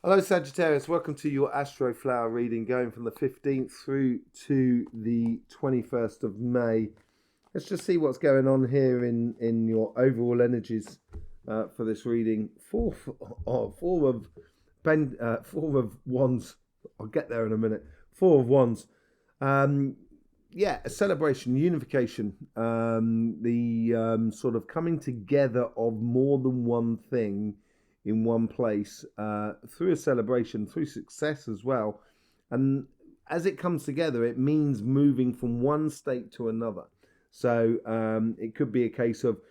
Hello Sagittarius, welcome to your Astroflower reading going from the 15th through to the 21st of May. Let's just see what's going on here in your overall energies for this reading. Four of Wands. I'll get there in a minute. Four of Wands. Yeah, a celebration, unification, the sort of coming together of more than one thing in one place through a celebration, through success as well. And as it comes together, it means moving from one state to another. So it could be a case of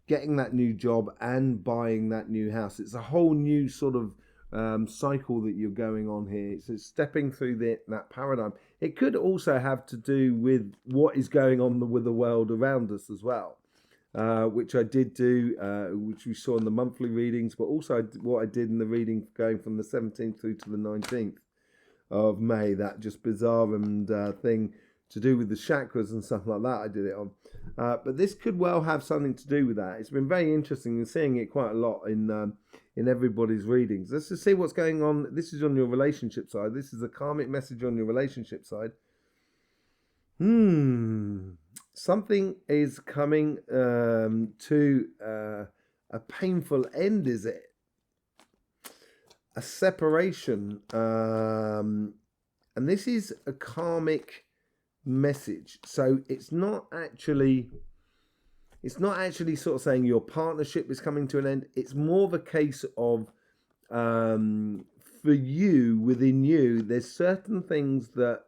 getting that new job and buying that new house. It's a whole new sort of cycle that you're going on here. So stepping through that paradigm. It could also have to do with what is going on with the world around us as well. Which I did do, which we saw in the monthly readings, but also what I did in the reading going from the 17th through to the 19th of May, that just bizarre and thing to do with the chakras and stuff like that I did it on. But this could well have something to do with that. It's been very interesting and seeing it quite a lot in everybody's readings. Let's just see what's going on. This is on your relationship side. This is a karmic message on your relationship side. Something is coming to a painful end, is it? A separation. And this is a karmic message. So it's not actually sort of saying your partnership is coming to an end. It's more of a case of for you, within you, there's certain things that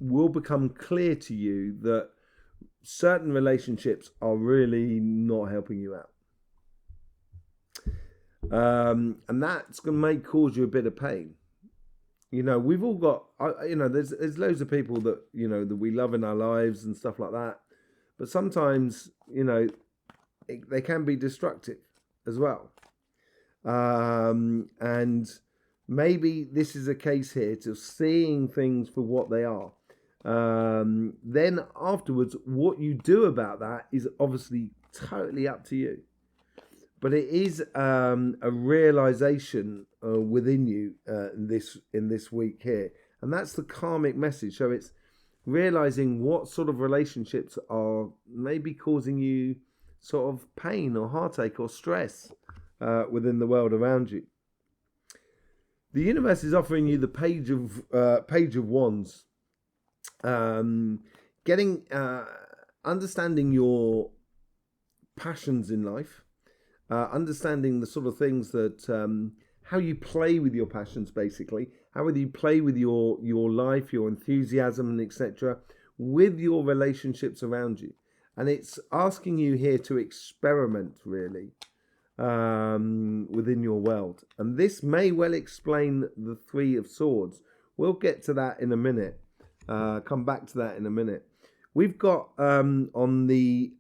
will become clear to you that certain relationships are really not helping you out. And that's may cause you a bit of pain. You know, we've all got, there's loads of people that, that we love in our lives and stuff like that. But sometimes, they can be destructive as well. And maybe this is a case here to seeing things for what they are. Then afterwards, what you do about that is obviously totally up to you. But it is a realization within you in this week here, and that's the karmic message. So it's realizing what sort of relationships are maybe causing you sort of pain or heartache or stress within the world around you. The universe is offering you the Page of Wands. Understanding your passions in life, understanding the sort of things that how you play with your passions, basically, how you play with your life, your enthusiasm, and etc., with your relationships around you. And it's asking you here to experiment really within your world. And this may well explain the Three of Swords. We'll get to that in a minute. Come back to that in a minute. We've got on the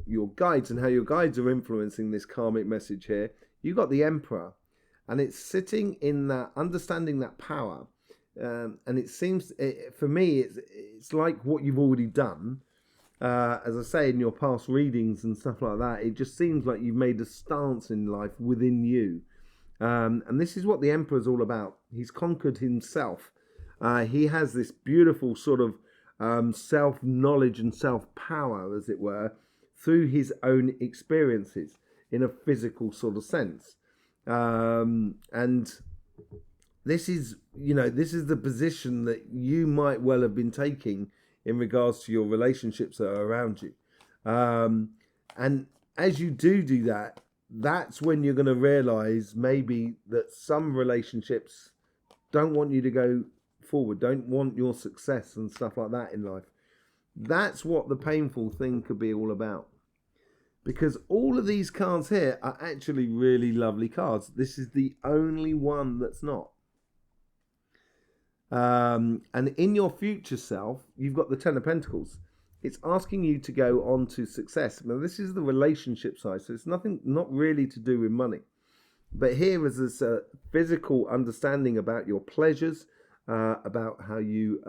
your guides and how your guides are influencing this karmic message here. You've got the Emperor, and it's sitting in that, understanding that power. And it seems, for me, it's like what you've already done. As I say, in your past readings and stuff like that, it just seems like you've made a stance in life within you. And this is what the Emperor is all about. He's conquered himself. He has this beautiful sort of self-knowledge and self-power, as it were, through his own experiences in a physical sort of sense. And this is, this is the position that you might well have been taking in regards to your relationships that are around you. And as you do that, that's when you're going to realize maybe that some relationships don't want you to go forward, don't want your success and stuff like that in life. That's what the painful thing could be all about. Because all of these cards here are actually really lovely cards. This is the only one that's not. And in your future self, you've got the Ten of Pentacles. It's asking you to go on to success. Now, this is the relationship side, so it's not really to do with money. But here is this physical understanding about your pleasures, about how you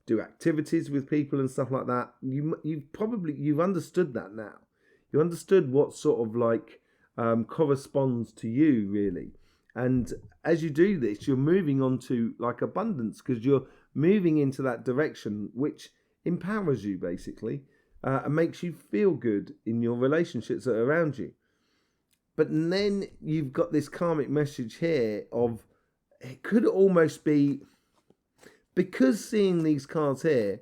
do activities with people and stuff like that. You've understood that now. You understood what sort of like corresponds to you, really. And as you do this, you're moving on to like abundance, because you're moving into that direction which empowers you, basically, and makes you feel good in your relationships that are around you. But then you've got this karmic message here of, it could almost be, because seeing these cards here,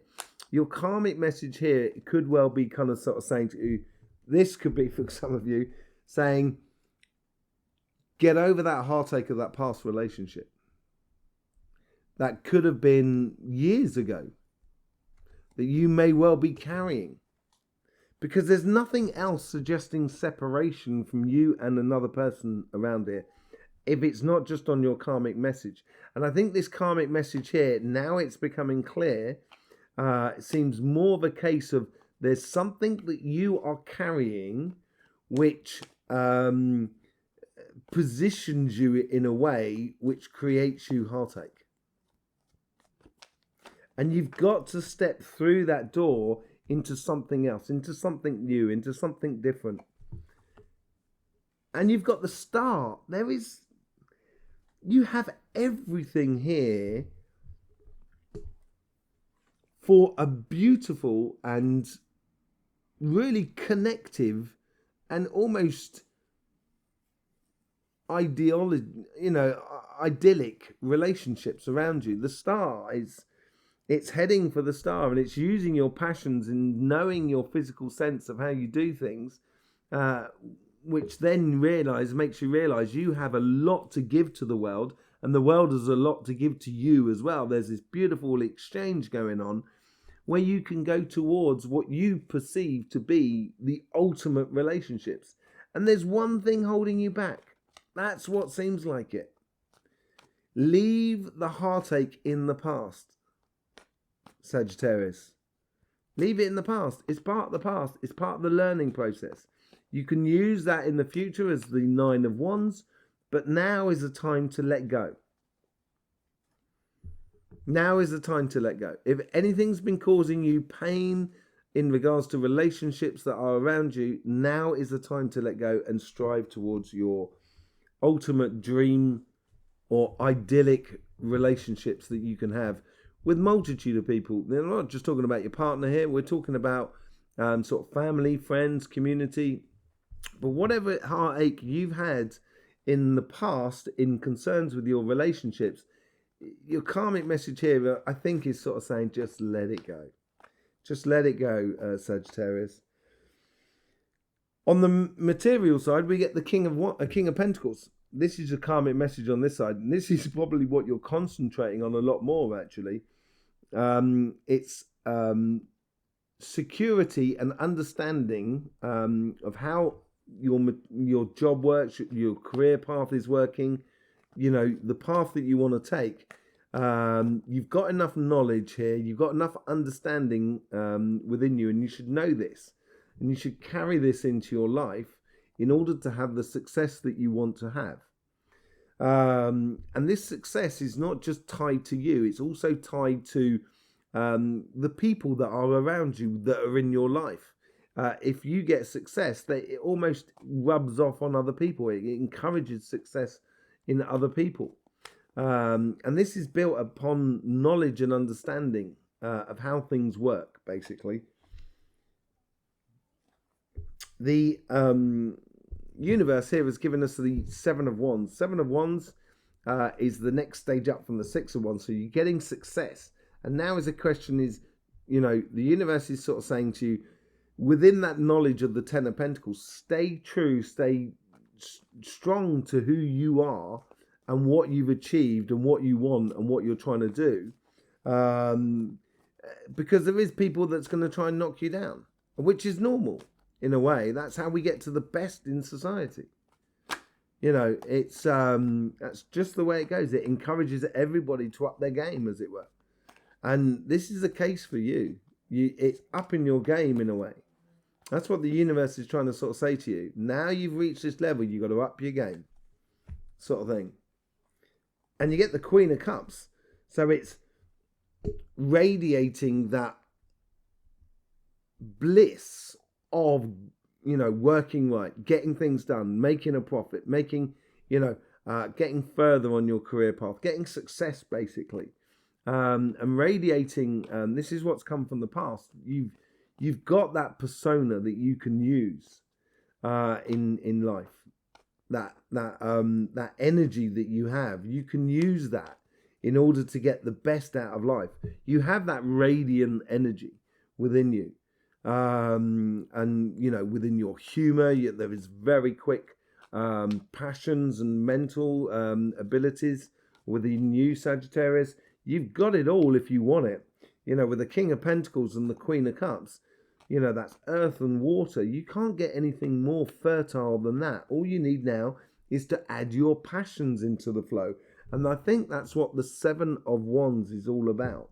your karmic message here could well be kind of sort of saying to you, this could be for some of you, saying, get over that heartache of that past relationship. That could have been years ago, that you may well be carrying. Because there's nothing else suggesting separation from you and another person around here, if it's not just on your karmic message. And I think this karmic message here, now it's becoming clear, it seems more of a case of there's something that you are carrying which positions you in a way which creates you heartache. And you've got to step through that door into something else, into something new, into something different. And you've got the start. You have everything here for a beautiful and really connective and almost idyllic relationships around you. The star it's heading for the star, and it's using your passions and knowing your physical sense of how you do things, which then makes you realize you have a lot to give to the world, and the world has a lot to give to you as well. There's this beautiful exchange going on where you can go towards what you perceive to be the ultimate relationships. And there's one thing holding you back. That's what seems like it. Leave the heartache in the past, Sagittarius. Leave it in the past. It's part of the past. It's part of the learning process. You can use that in the future as the 9 of Wands, but now is the time to let go. Now is the time to let go. If anything's been causing you pain in regards to relationships that are around you, now is the time to let go and strive towards your ultimate dream or idyllic relationships that you can have with multitude of people. We're not just talking about your partner here. We're talking about sort of family, friends, community. But whatever heartache you've had in the past in concerns with your relationships, your karmic message here, I think, is sort of saying, just let it go. Just let it go, Sagittarius. On the material side, we get the King of Pentacles. This is a karmic message on this side. And this is probably what you're concentrating on a lot more, actually. It's security and understanding of how your job works, your career path is working, the path that you want to take. You've got enough knowledge here, you've got enough understanding within you, and you should know this, and you should carry this into your life in order to have the success that you want to have. And this success is not just tied to you, it's also tied to the people that are around you, that are in your life. If you get success, it almost rubs off on other people. It encourages success in other people. And this is built upon knowledge and understanding of how things work, basically. The universe here has given us the 7 of Wands. 7 of Wands is the next stage up from the 6 of Wands. So you're getting success. And now is the question is, the universe is sort of saying to you, within that knowledge of the 10 of Pentacles, stay true, stay strong to who you are and what you've achieved and what you want and what you're trying to do. Because there is people that's going to try and knock you down, which is normal in a way. That's how we get to the best in society. It's that's just the way it goes. It encourages everybody to up their game, as it were. And this is the case for you. It's up in your game in a way. That's what the universe is trying to sort of say to you. Now you've reached this level, you've got to up your game, sort of thing. And you get the Queen of Cups. So it's radiating that bliss of working right, getting things done, making a profit, making, getting further on your career path, getting success basically, and radiating. This is what's come from the past. You've got that persona that you can use in life. That energy that you have, you can use that in order to get the best out of life. You have that radiant energy within you, and within your humor, there is very quick passions and mental abilities within you, Sagittarius. You've got it all if you want it. With the King of Pentacles and the Queen of Cups, that's earth and water. You can't get anything more fertile than that. All you need now is to add your passions into the flow. And I think that's what the Seven of Wands is all about.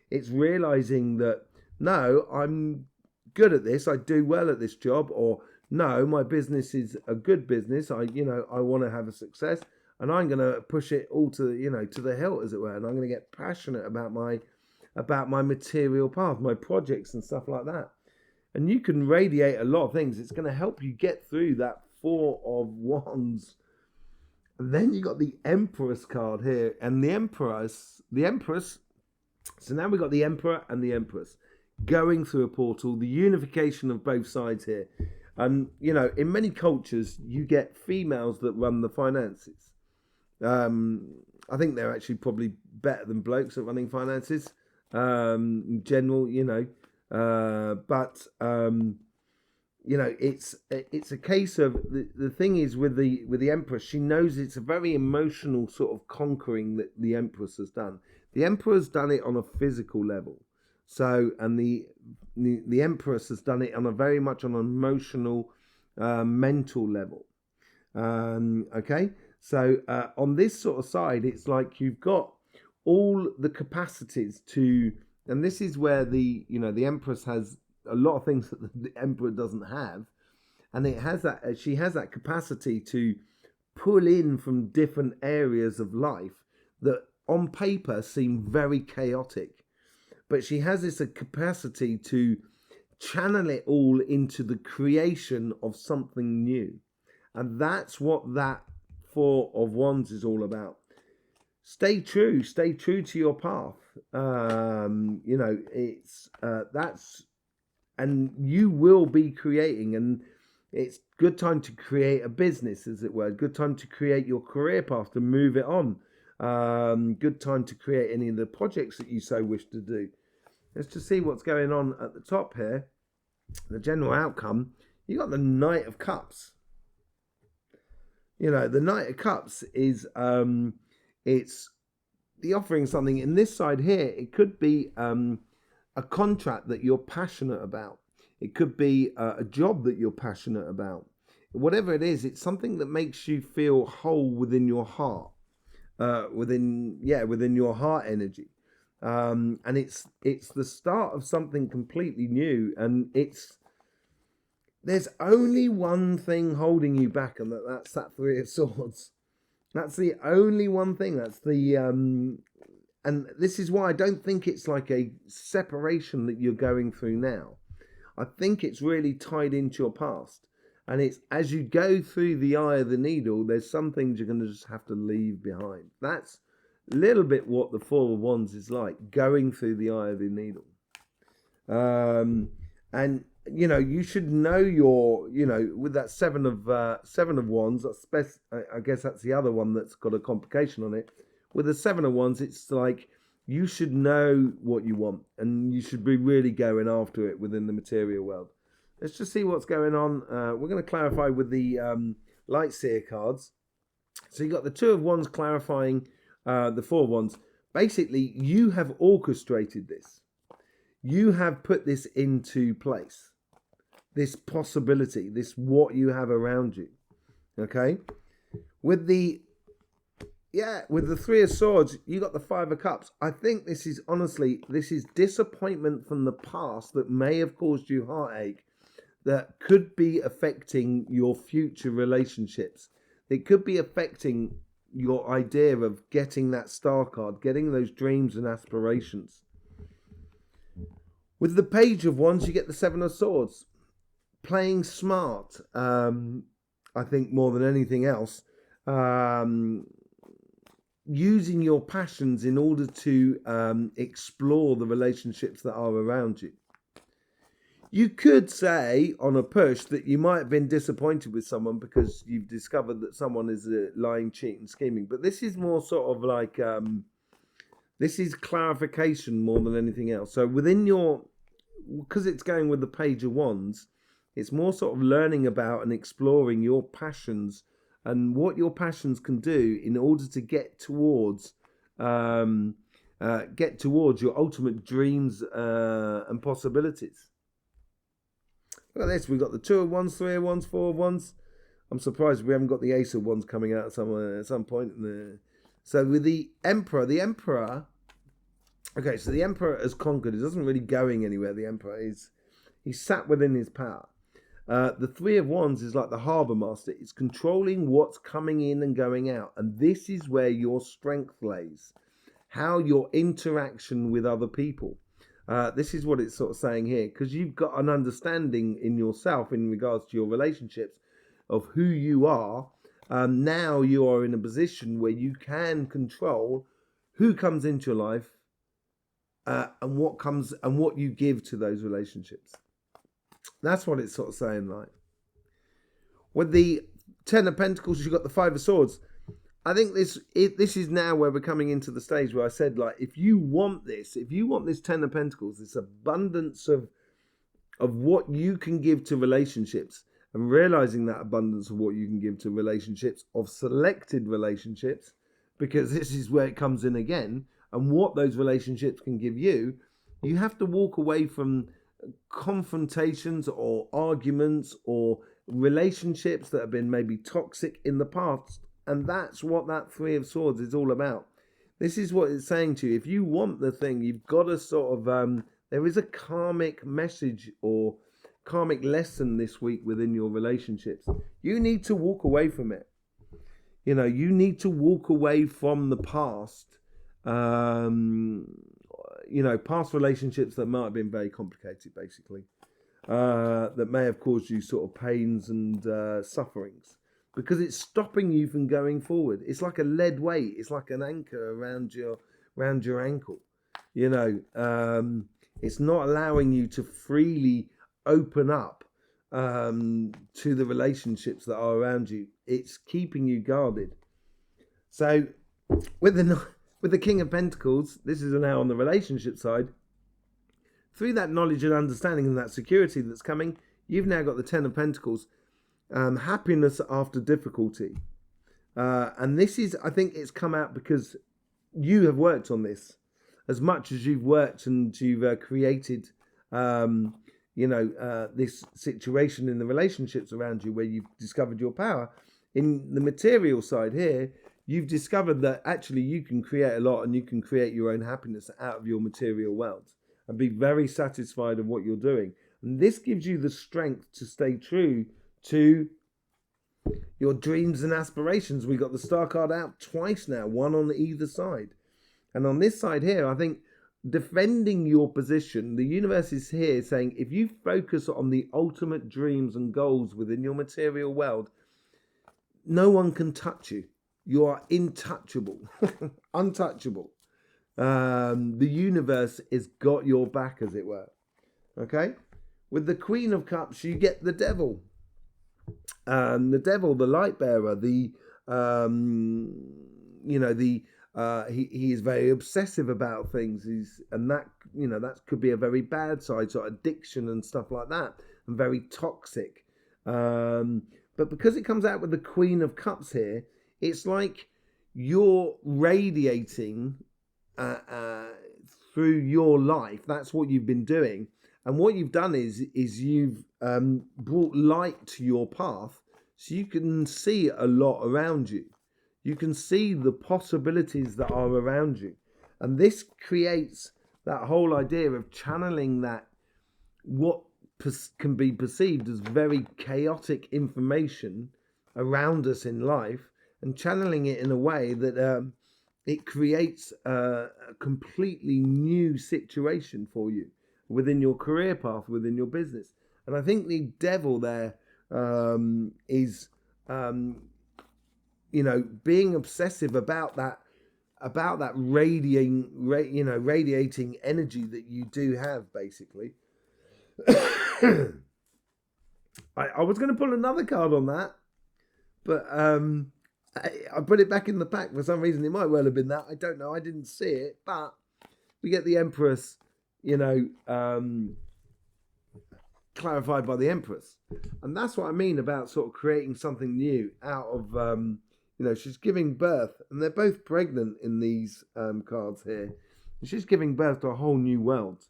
It's realizing that, no, I'm good at this. I do well at this job. Or, no, my business is a good business. I want to have a success. And I'm going to push it all to the hilt, as it were. And I'm going to get passionate about my material path, my projects and stuff like that. And you can radiate a lot of things. It's going to help you get through that Four of Wands. And then you got the Empress card here. And the Empress. So now we've got the Emperor and the Empress going through a portal. The unification of both sides here. And, in many cultures, you get females that run the finances. I think they're actually probably better than blokes at running finances. In general, it's a case of the thing is with the Empress, she knows it's a very emotional sort of conquering that the Empress has done. The Emperor's done it on a physical level, and the Empress has done it on a very much on an emotional, mental level. Okay, so on this sort of side, it's like you've got all the capacities to. And this is where the Empress has a lot of things that the Emperor doesn't have. And she has that capacity to pull in from different areas of life that on paper seem very chaotic. But she has this capacity to channel it all into the creation of something new. And that's what that Four of Wands is all about. Stay true to your path. And you will be creating, and it's good time to create a business, as it were. Good time to create your career path, to move it on. Good time to create any of the projects that you so wish to do. Let's just see what's going on at the top here. The general outcome. You got the Knight of Cups. The Knight of Cups is it's the offering something. In this side here, it could be a contract that you're passionate about. It could be a job that you're passionate about. Whatever it is, it's something that makes you feel whole within your heart, within your heart energy. And it's the start of something completely new. And there's only one thing holding you back, and that's that Three of Swords. That's the only one thing. That's the and this is why I don't think it's like a separation that you're going through now. I think it's really tied into your past. And it's as you go through the eye of the needle, there's some things you're going to just have to leave behind. That's a little bit what the Four of Wands is like, going through the eye of the needle. And you should know your, with that Seven of Wands, I guess that's the other one that's got a complication on it. With the Seven of Wands, it's like you should know what you want, and you should be really going after it within the material world. Let's just see what's going on. We're going to clarify with the Light Seer cards. So you got the Two of Wands clarifying the Four of Wands. Basically, you have orchestrated this. You have put this into place. This possibility, this what you have around you. Okay? With the Three of Swords, you got the Five of Cups. I think this is disappointment from the past that may have caused you heartache, that could be affecting your future relationships. It could be affecting your idea of getting that star card, getting those dreams and aspirations. With the Page of Wands, you get the Seven of Swords. playing smart, I think more than anything else, using your passions in order to explore the relationships that are around you. You could say on a push that you might have been disappointed with someone because you've discovered that someone is lying, cheating, scheming. But this is more sort of like, this is clarification more than anything else. So within your, because it's going with the Page of Wands, it's more sort of learning about and exploring your passions and what your passions can do in order to get towards your ultimate dreams and possibilities. Look at this. We've got the 2 of Wands, 3 of Wands, 4 of Wands. I'm surprised we haven't got the Ace of Wands coming out somewhere at some point in the... So with the Emperor, okay, so the Emperor has conquered. He doesn't really going anywhere. The Emperor he's sat within his power. The 3 of Wands is like the harbour master. It's controlling what's coming in and going out. And this is where your strength lays. How your interaction with other people. This is what it's sort of saying here. Because you've got an understanding in yourself in regards to your relationships of who you are. Now you are in a position where you can control who comes into your life and what you give to those relationships. That's what it's sort of saying, like. With the 10 of Pentacles, you've got the 5 of Swords. I think this is now where we're coming into the stage where I said, like, if you want this 10 of Pentacles, this abundance of what you can give to relationships, and realizing that abundance of what you can give to relationships, of selected relationships, because this is where it comes in again, and what those relationships can give you, you have to walk away from confrontations or arguments or relationships that have been maybe toxic in the past. And that's what that 3 of Swords is all about. This is what it's saying to you. If you want the thing, you've got to sort of, there is a karmic message or karmic lesson this week within your relationships. You need to walk away from it. You know, you need to walk away from the past. You know, past relationships that might have been very complicated, basically. That may have caused you sort of pains and sufferings. Because it's stopping you from going forward. It's like a lead weight. It's like an anchor around your ankle. You know, it's not allowing you to freely open up to the relationships that are around you. It's keeping you guarded. So with the King of Pentacles, this is now on the relationship side. Through that knowledge and understanding and that security that's coming, you've now got the 10 of Pentacles. Happiness after difficulty. And this is, I think it's come out because you have worked on this as much as you've worked and you've created, this situation in the relationships around you where you've discovered your power. In the material side here, you've discovered that actually you can create a lot and you can create your own happiness out of your material wealth and be very satisfied of what you're doing. And this gives you the strength to stay true to your dreams and aspirations. We got the Star card out twice now, one on either side. And on this side here, I think defending your position, the universe is here saying if you focus on the ultimate dreams and goals within your material world, no one can touch you. You are intouchable, untouchable. The universe has got your back, as it were. Okay? With the Queen of Cups, you get the Devil. The Devil, the light bearer, he is very obsessive about things. That could be a very bad side, so addiction and stuff like that, and very toxic. But because it comes out with the Queen of Cups here, it's like you're radiating through your life. That's what you've been doing. And what you've done is you've brought light to your path so you can see a lot around you. You can see the possibilities that are around you. And this creates that whole idea of channeling that what can be perceived as very chaotic information around us in life and channeling it in a way that it creates a completely new situation for you within your career path, within your business. And I think the devil there is, being obsessive about that radiating energy that you do have, basically. I was going to pull another card on that, but I put it back in the pack for some reason. It might well have been that. I don't know. I didn't see it, but we get the Empress, clarified by the Empress. And that's what I mean about sort of creating something new out of, she's giving birth, and they're both pregnant in these cards here. And she's giving birth to a whole new world.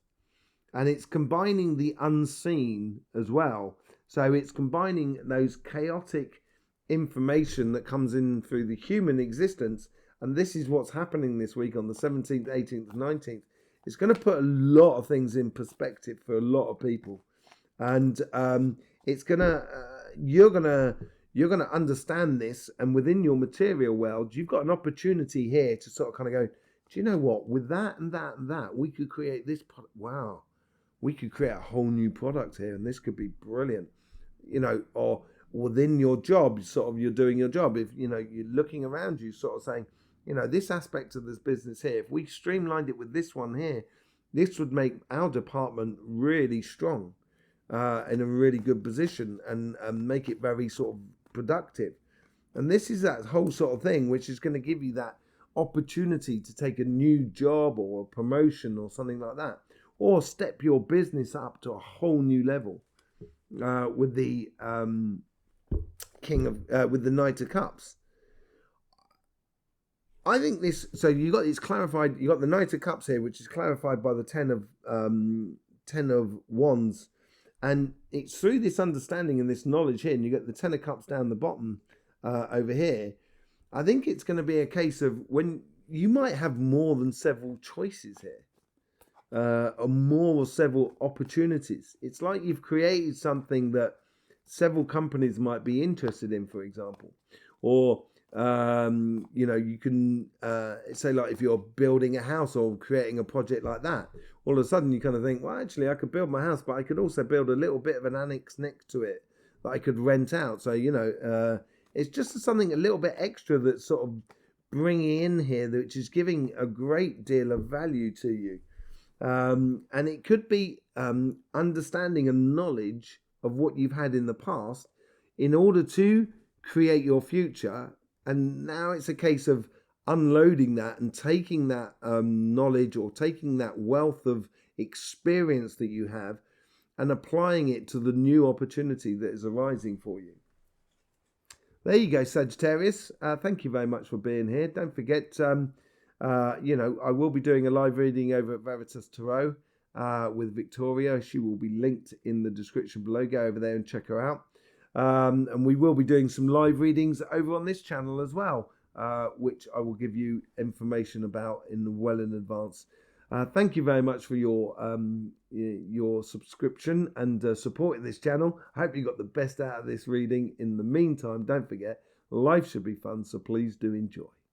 And it's combining the unseen as well. So it's combining those chaotic information that comes in through the human existence. And this is what's happening this week on the 17th, 18th, 19th. It's going to put a lot of things in perspective for a lot of people. And it's going to, you're going to understand this. And within your material world, you've got an opportunity here to sort of kind of go, do you know what? With that and that and that, we could create this product. Wow. We could create a whole new product here, and this could be brilliant, or within your job, sort of you're doing your job. If, you're looking around you, sort of saying, this aspect of this business here, if we streamlined it with this one here, this would make our department really strong, in a really good position and make it very sort of productive. And this is that whole sort of thing, which is going to give you that opportunity to take a new job or a promotion or something like that. Or step your business up to a whole new level with the with the Knight of Cups. I think this. So you got it's clarified. You got the Knight of Cups here, which is clarified by the Ten of Wands, and it's through this understanding and this knowledge here. And you get the Ten of Cups down the bottom over here. I think it's going to be a case of when you might have more than several choices here. Or more or several opportunities. It's like you've created something that several companies might be interested in, for example. Or, you can say, like, if you're building a house or creating a project like that, all of a sudden you kind of think, well, actually, I could build my house, but I could also build a little bit of an annex next to it that I could rent out. So, it's just something a little bit extra that's sort of bringing in here, which is giving a great deal of value to you. And it could be understanding and knowledge of what you've had in the past in order to create your future. And now it's a case of unloading that and taking that knowledge or taking that wealth of experience that you have and applying it to the new opportunity that is arising for you. There you go, Sagittarius. Thank you very much for being here. Don't forget... I will be doing a live reading over at Veritas Tarot with Victoria. She will be linked in the description below. Go over there and check her out. And we will be doing some live readings over on this channel as well, which I will give you information about well in advance. Thank you very much for your subscription and supporting this channel. I hope you got the best out of this reading. In the meantime, don't forget, life should be fun, so please do enjoy.